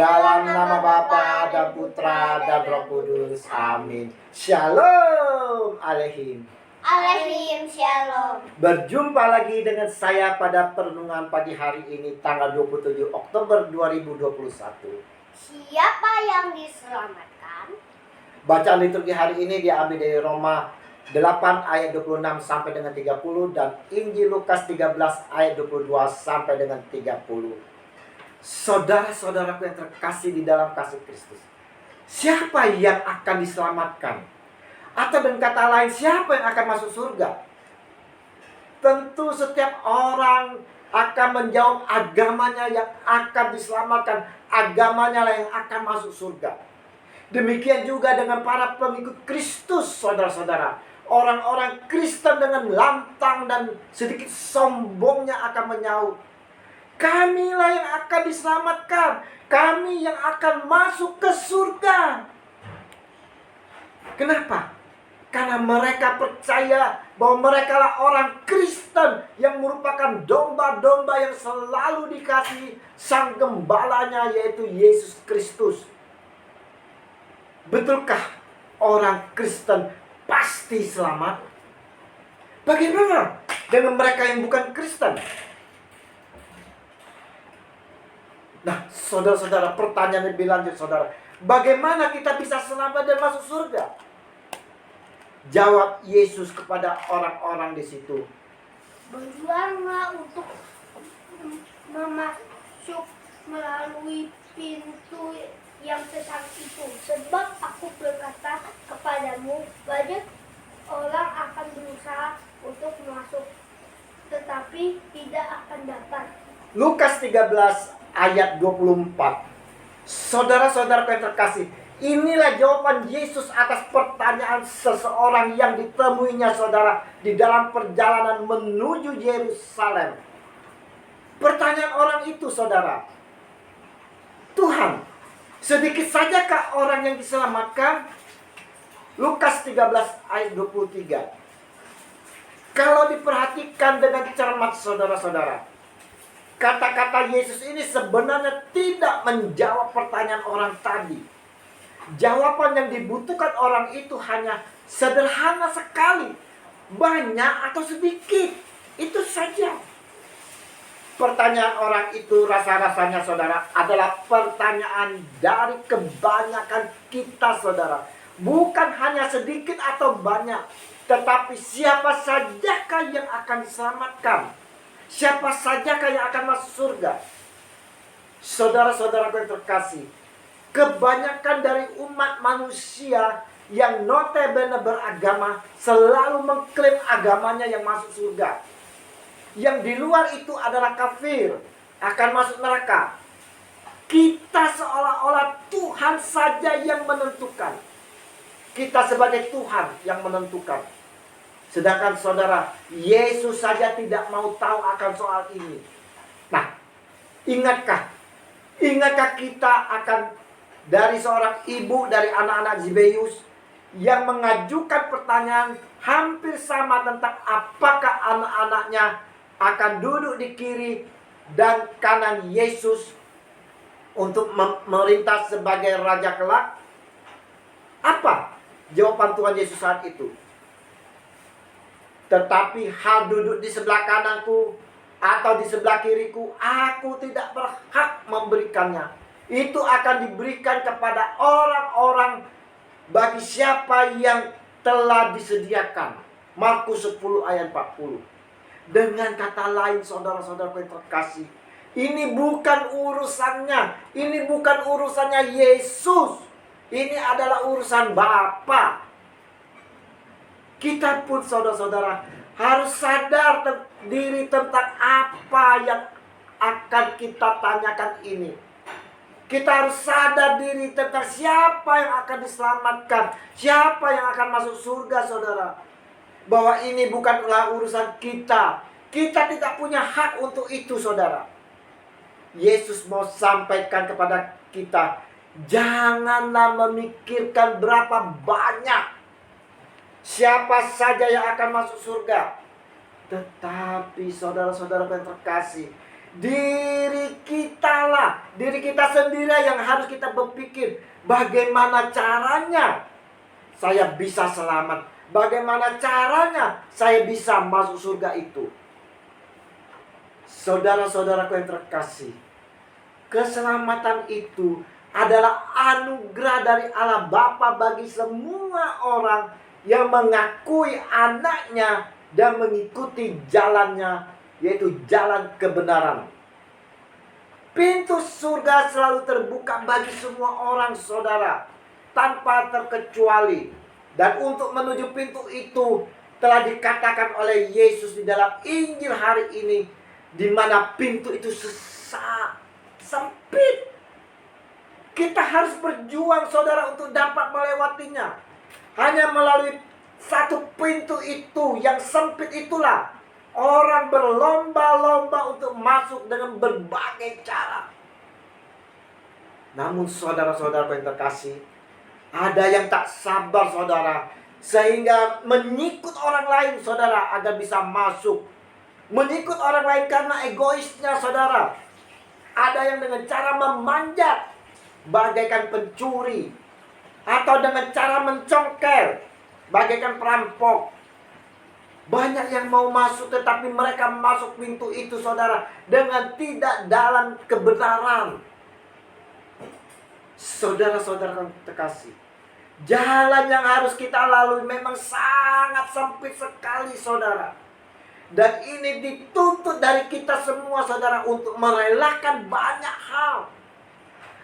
Dalam nama Bapa dan Putra dan Roh Kudus. Amin. Shalom Alehim. Alehim shalom. Berjumpa lagi dengan saya pada perenungan pagi hari ini tanggal 27 Oktober 2021. Siapa yang diselamatkan? Bacaan liturgi hari ini diambil dari Roma 8 ayat 26 sampai dengan 30 dan Injil Lukas 13 ayat 22 sampai dengan 30. Saudara-saudaraku yang terkasih di dalam kasih Kristus, siapa yang akan diselamatkan? Atau dengan kata lain, siapa yang akan masuk surga? Tentu setiap orang akan menjawab agamanya yang akan diselamatkan, agamanya lah yang akan masuk surga. Demikian juga dengan para pengikut Kristus, saudara-saudara. Orang-orang Kristen dengan lantang dan sedikit sombongnya akan menyaut, kamilah yang akan diselamatkan, kami yang akan masuk ke surga. Kenapa? Karena mereka percaya bahwa mereka lah orang Kristen yang merupakan domba-domba yang selalu dikasihi sang gembalanya, yaitu Yesus Kristus. Betulkah orang Kristen pasti selamat? Bagaimana dengan mereka yang bukan Kristen? Nah, saudara-saudara, pertanyaan lebih lanjut, saudara. Bagaimana kita bisa selamat dan masuk surga? Jawab Yesus kepada orang-orang di situ. Berjuanglah untuk masuk melalui pintu yang sesat itu. Sebab aku berkata kepadamu, banyak orang akan berusaha untuk masuk, tetapi tidak akan dapat. Lukas 13 ayat 24. Saudara-saudara yang terkasih, inilah jawaban Yesus atas pertanyaan seseorang yang ditemuinya, saudara, di dalam perjalanan menuju Yerusalem. Pertanyaan orang itu, saudara, Tuhan, sedikit sajakah orang yang diselamatkan? Lukas 13 ayat 23. Kalau diperhatikan dengan cermat, saudara-saudara, kata-kata Yesus ini sebenarnya tidak menjawab pertanyaan orang tadi. Jawaban yang dibutuhkan orang itu hanya sederhana sekali. Banyak atau sedikit. Itu saja. Pertanyaan orang itu rasa-rasanya, saudara, adalah pertanyaan dari kebanyakan kita, saudara. Bukan hanya sedikit atau banyak, tetapi siapa sajakah yang akan diselamatkan? Siapa sajakah yang akan masuk surga? Saudara-saudaraku yang terkasih, kebanyakan dari umat manusia yang notabene beragama selalu mengklaim agamanya yang masuk surga. Yang di luar itu adalah kafir, akan masuk neraka. Kita seolah-olah Tuhan saja yang menentukan. Kita sebagai Tuhan yang menentukan. Sedangkan saudara, Yesus saja tidak mau tahu akan soal ini. Nah, ingatkah kita akan dari seorang ibu dari anak-anak Zebeus yang mengajukan pertanyaan hampir sama tentang apakah anak-anaknya akan duduk di kiri dan kanan Yesus untuk memerintah sebagai raja kelak? Apa jawaban Tuhan Yesus saat itu? Tetapi hal duduk di sebelah kananku atau di sebelah kiriku, aku tidak berhak memberikannya. Itu akan diberikan kepada orang-orang bagi siapa yang telah disediakan. Markus 10 ayat 40. Dengan kata lain, saudara-saudara yang terkasih, ini bukan urusannya. Ini bukan urusannya Yesus. Ini adalah urusan Bapa. Kita pun, saudara-saudara, harus sadar diri tentang apa yang akan kita tanyakan ini. Kita harus sadar diri tentang siapa yang akan diselamatkan, siapa yang akan masuk surga, saudara. Bahwa ini bukanlah urusan kita. Kita tidak punya hak untuk itu, saudara. Yesus mau sampaikan kepada kita, janganlah memikirkan berapa banyak siapa saja yang akan masuk surga. Tetapi saudara-saudara yang terkasih, Diri kita sendiri yang harus kita berpikir bagaimana caranya saya bisa selamat, bagaimana caranya saya bisa masuk surga itu. Saudara-saudaraku yang terkasih, keselamatan itu adalah anugerah dari Allah Bapa bagi semua orang yang mengakui anaknya dan mengikuti jalannya, yaitu jalan kebenaran. Pintu surga selalu terbuka bagi semua orang, saudara, tanpa terkecuali. Dan untuk menuju pintu itu telah dikatakan oleh Yesus di dalam Injil hari ini, di mana pintu itu sempit. Kita harus berjuang, saudara, untuk dapat melewatinya. Hanya melalui satu pintu itu yang sempit itulah orang berlomba-lomba untuk masuk dengan berbagai cara. Namun saudara-saudara yang terkasih, ada yang tak sabar, saudara, sehingga menyikut orang lain, saudara, agar bisa masuk. Menyikut orang lain karena egoisnya, saudara. Ada yang dengan cara memanjat bagaikan pencuri, atau dengan cara mencongkel bagaikan perampok. Banyak yang mau masuk, tetapi mereka masuk pintu itu, saudara, dengan tidak dalam kebenaran. Saudara-saudara terkasih, jalan yang harus kita lalui memang sangat sempit sekali, saudara. Dan ini dituntut dari kita semua, saudara, untuk merelakan banyak hal.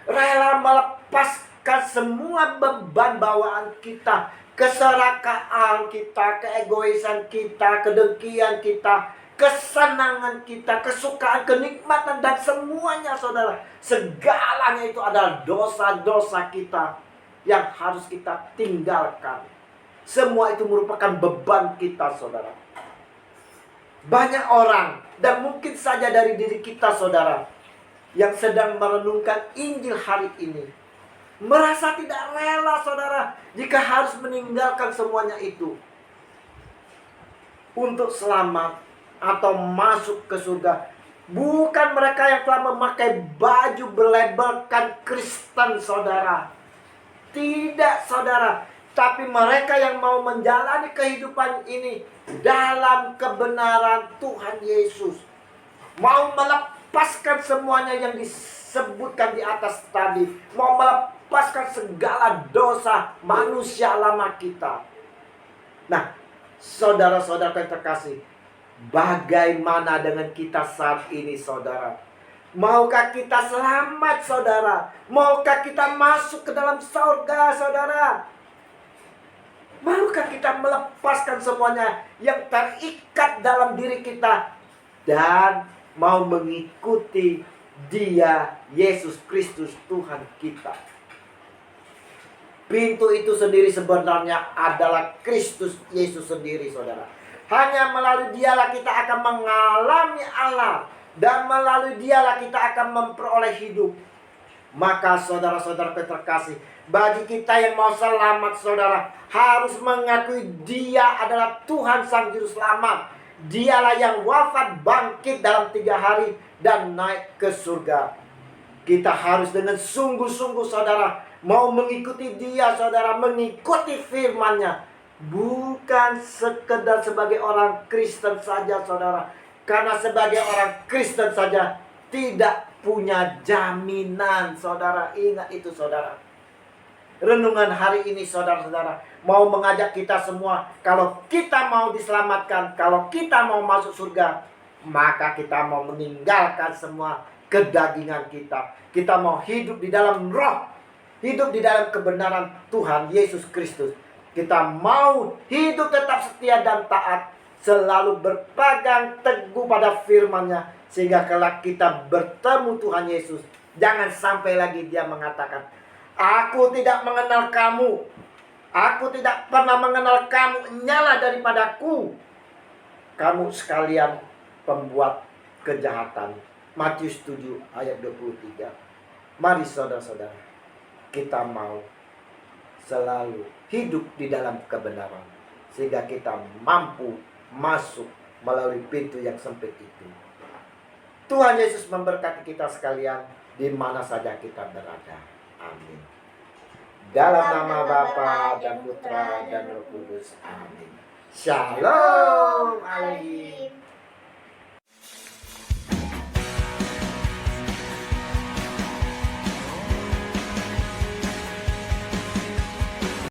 Rela melepaskan semua beban bawaan kita, keserakaan kita, keegoisan kita, kedengkian kita, kesenangan kita, kesukaan, kenikmatan, dan semuanya, saudara. Segalanya itu adalah dosa-dosa kita yang harus kita tinggalkan. Semua itu merupakan beban kita, saudara. Banyak orang, dan mungkin saja dari diri kita, saudara, yang sedang merenungkan Injil hari ini, merasa tidak rela, saudara, jika harus meninggalkan semuanya itu untuk selamat atau masuk ke surga. Bukan mereka yang telah memakai baju berlabelkan Kristen, saudara. Tidak, saudara. Tapi mereka yang mau menjalani kehidupan ini dalam kebenaran Tuhan Yesus. Mau melepaskan semuanya yang disebutkan di atas tadi. Mau melepaskan segala dosa manusia lama kita. Nah, saudara-saudara yang terkasih, bagaimana dengan kita saat ini, saudara? Maukah kita selamat, saudara? Maukah kita masuk ke dalam surga, saudara? Maukah kita melepaskan semuanya yang terikat dalam diri kita dan mau mengikuti Dia, Yesus Kristus, Tuhan kita? Pintu itu sendiri sebenarnya adalah Kristus Yesus sendiri, saudara. Hanya melalui Dialah kita akan mengalami Allah, dan melalui Dialah kita akan memperoleh hidup. Maka saudara-saudara terkasih, bagi kita yang mau selamat, saudara, harus mengakui Dia adalah Tuhan Sang Juru Selamat. Dialah yang wafat, bangkit dalam 3 hari, dan naik ke surga. Kita harus dengan sungguh-sungguh, saudara, mau mengikuti Dia, saudara, mengikuti firman-Nya. Bukan sekedar sebagai orang Kristen saja, saudara. Karena sebagai orang Kristen saja tidak punya jaminan, saudara. Ingat itu, saudara. Renungan hari ini, saudara-saudara, mau mengajak kita semua, kalau kita mau diselamatkan, kalau kita mau masuk surga, maka kita mau meninggalkan semua kedagingan kita. Kita mau hidup di dalam roh, hidup di dalam kebenaran Tuhan Yesus Kristus. Kita mau hidup tetap setia dan taat, selalu berpegang teguh pada firman-Nya, sehingga kelak kita bertemu Tuhan Yesus, jangan sampai lagi Dia mengatakan, "Aku tidak mengenal kamu. Aku tidak pernah mengenal kamu. Nyala daripadaku. Kamu sekalian pembuat kejahatan." Matius 7 ayat 23. Mari saudara-saudara, kita mau selalu hidup di dalam kebenaran, sehingga kita mampu masuk melalui pintu yang sempit itu. Tuhan Yesus memberkati kita sekalian di mana saja kita berada. Amin. Dalam nama Bapa dan Putra dan Roh Kudus. Amin. Shalom Aleichem.